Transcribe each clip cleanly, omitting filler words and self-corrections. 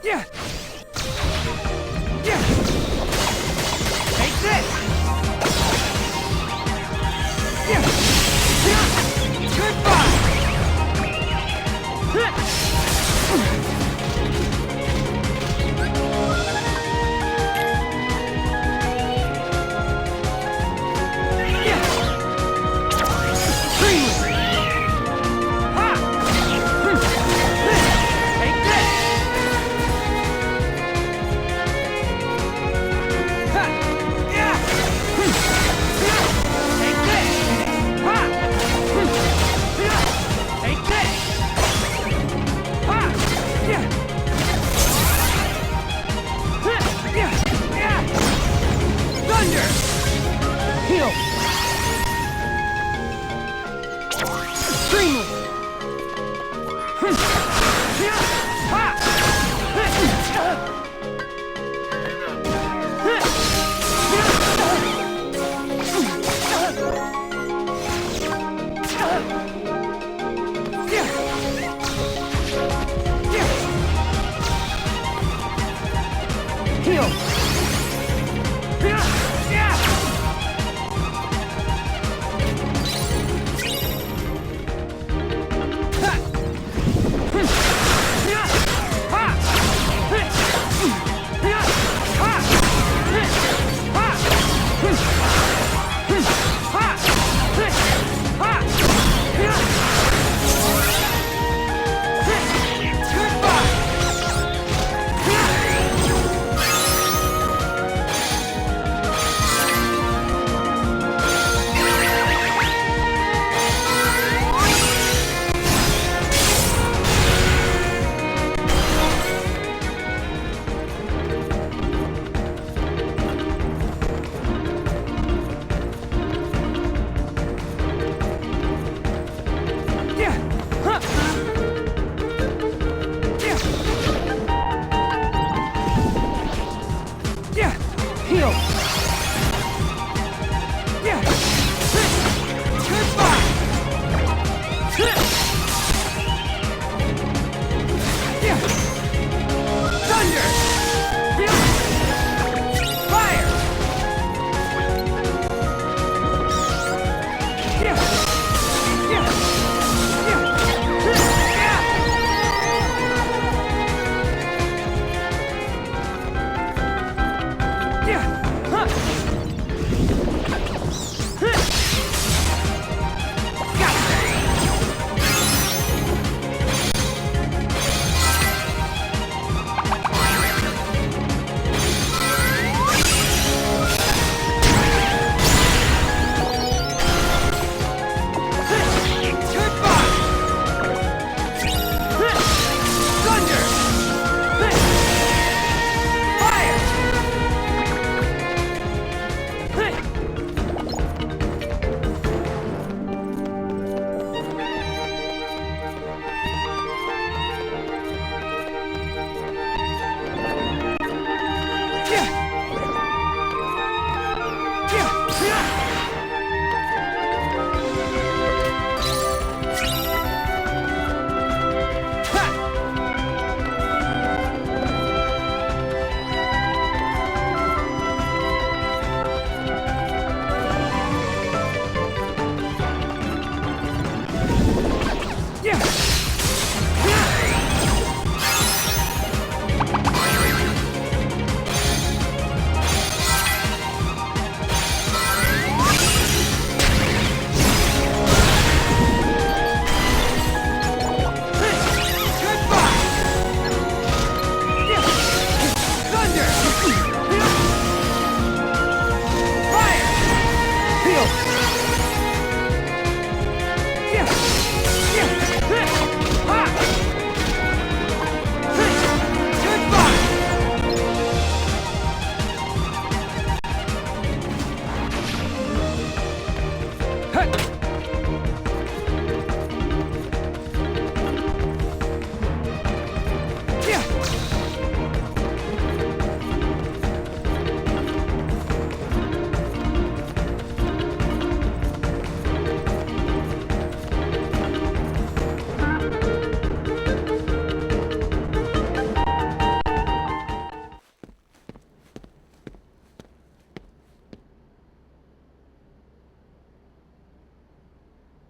Yeah. Yeah. Take this. Yeah. Yeah. Goodbye.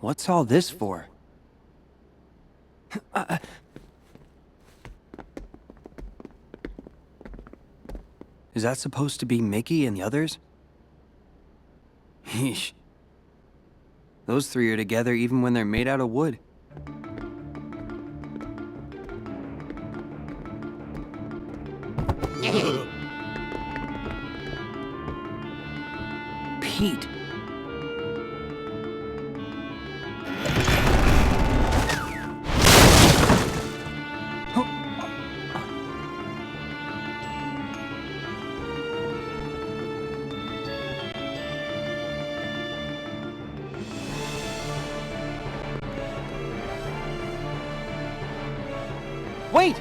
What's all this for? Is that supposed to be Mickey and the others? Yeesh. Those three are together even when they're made out of wood. Pete. Wait!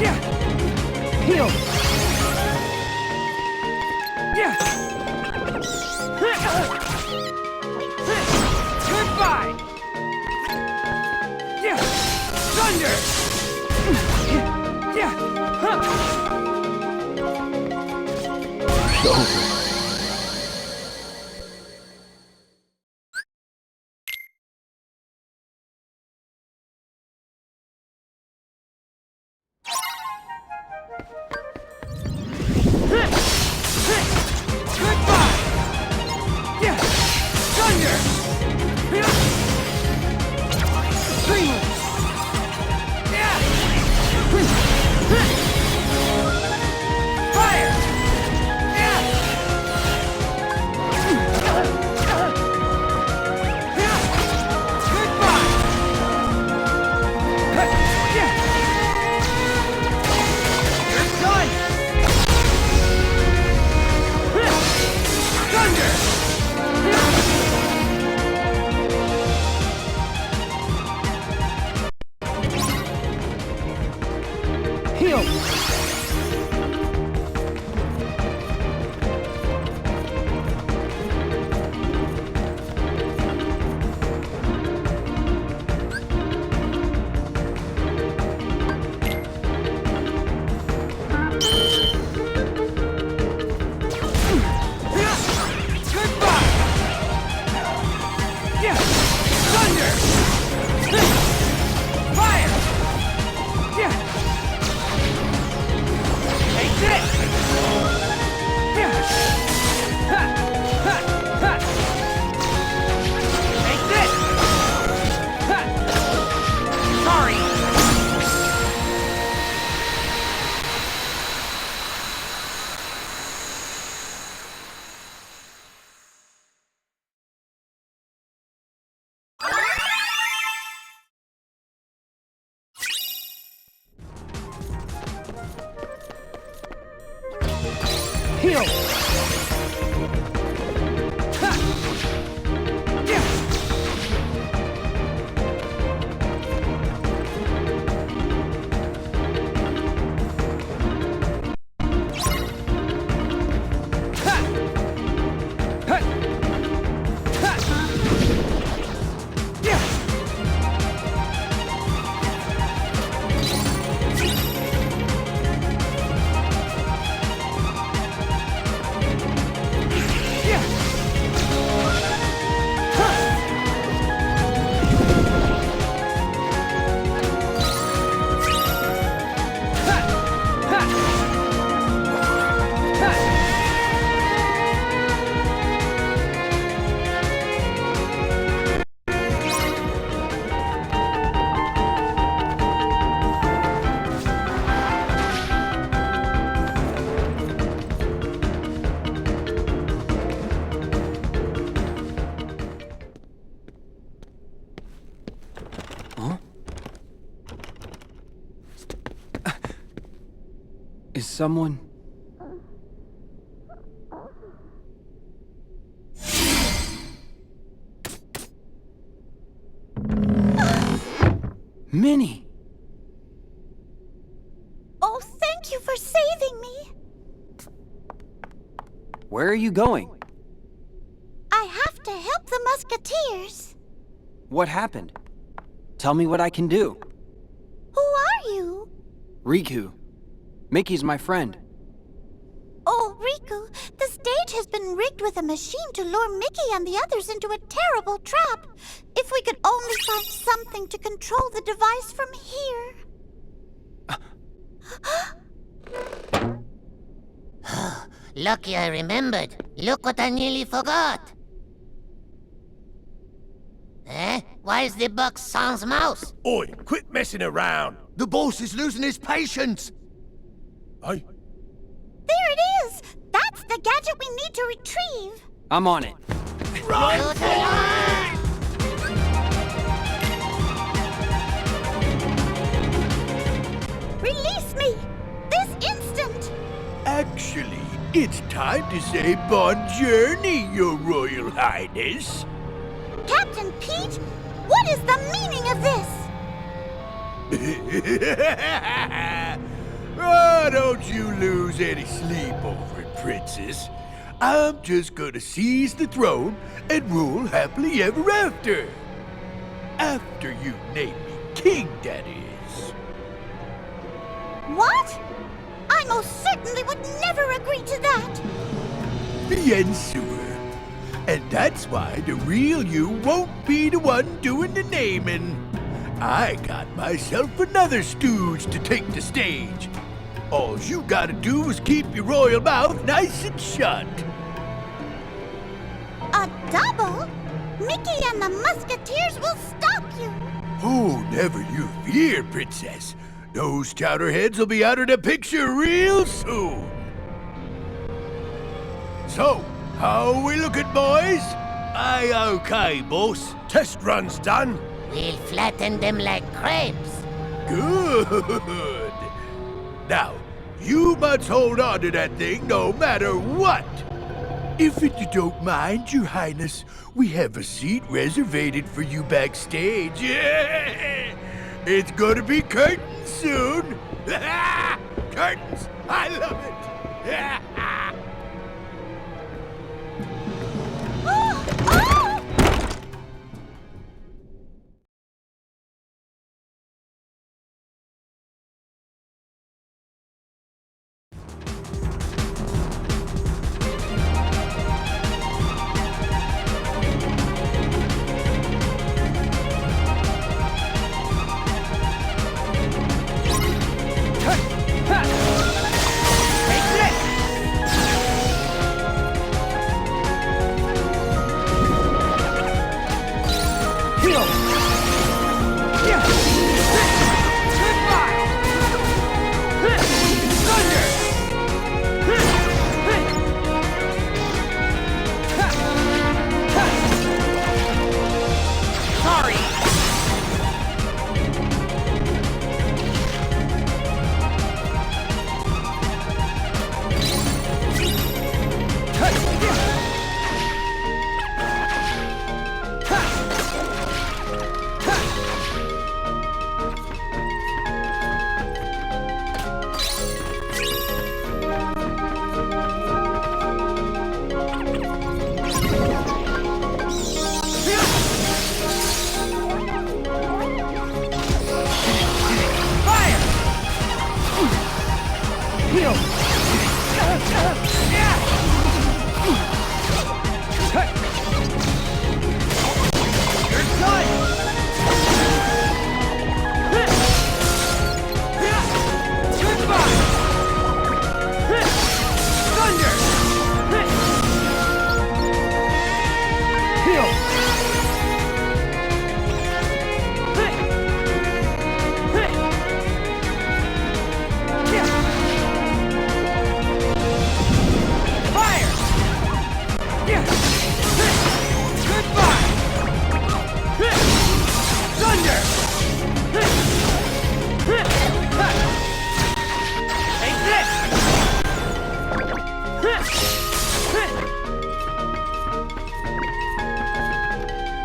Yeah! Heal! Yeah! Goodbye! Yeah! Thunder! Yeah! Goodbye! Yeah! Thunder! Dreamer! Yeah! Fire! Yeah! Goodbye! Yeah! You're done! Thunder! Heal! Goodbye! Yeah! Thunder! Fire! Yeah! Take this! Yeah! Ha! Ha! Ha! Take this! Ha! Sorry! Heal! Ha! Yeah! Ha! Ha! Ha! Yeah! Is someone... Minnie! Oh, thank you for saving me. Where are you going? I have to help the Musketeers. What happened? Tell me what I can do. Who are you? Riku. Mickey's my friend. Oh, Riku, the stage has been rigged with a machine to lure Mickey and the others into a terrible trap. If we could only find something to control the device from here. Lucky I remembered. Look what I nearly forgot. Eh? Where's the box sans mouse? Oi, quit messing around. The boss is losing his patience. Hey? There it is! That's the gadget we need to retrieve. I'm on it. Run To the for line! Release me! This instant! Actually, it's time to say bon journey, Your Royal Highness. Captain Pete, what is the meaning of this? Oh, don't you lose any sleep over it, Princess. I'm just gonna seize the throne and rule happily ever after. After you name me king, that is. What? I most certainly would never agree to that. Bien sûr. And that's why the real you won't be the one doing the naming. I got myself another stooge to take the stage. All you gotta do is keep your royal mouth nice and shut. A double? Mickey and the Musketeers will stop you. Oh, never you fear, Princess. Those chowderheads will be out of the picture real soon. So, how we looking, boys? Aye, okay, boss. Test run's done. We'll flatten them like crepes. Good. Now, you must hold on to that thing no matter what. If you don't mind, Your Highness, we have a seat reservated for you backstage. It's gonna be curtains soon. Curtains! I love it. Oh! Oh! Ha! Take this!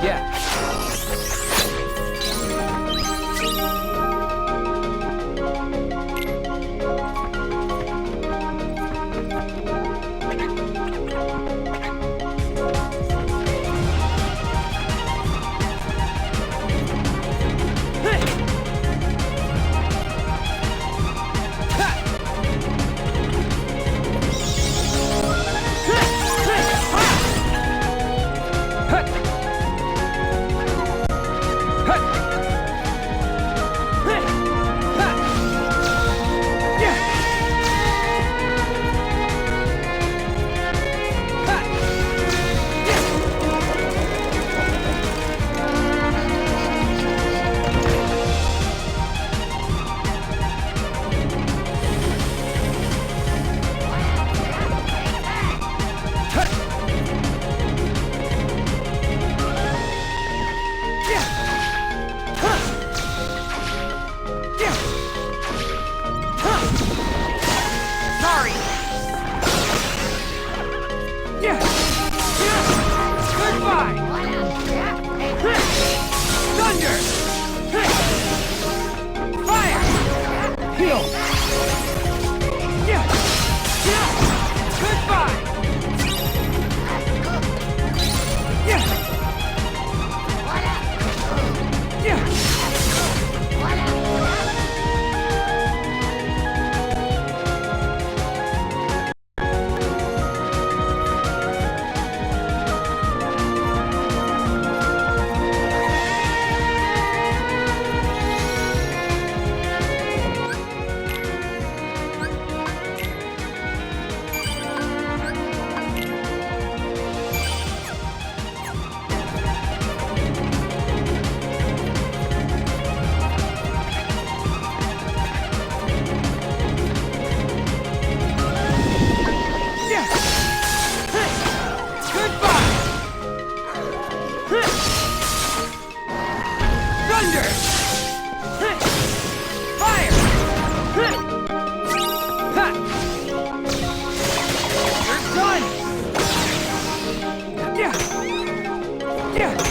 Yeah. Sorry. Goodbye. Thunder. Fire. Heal. Goodbye. Thunder! Fire! You're done! Yeah!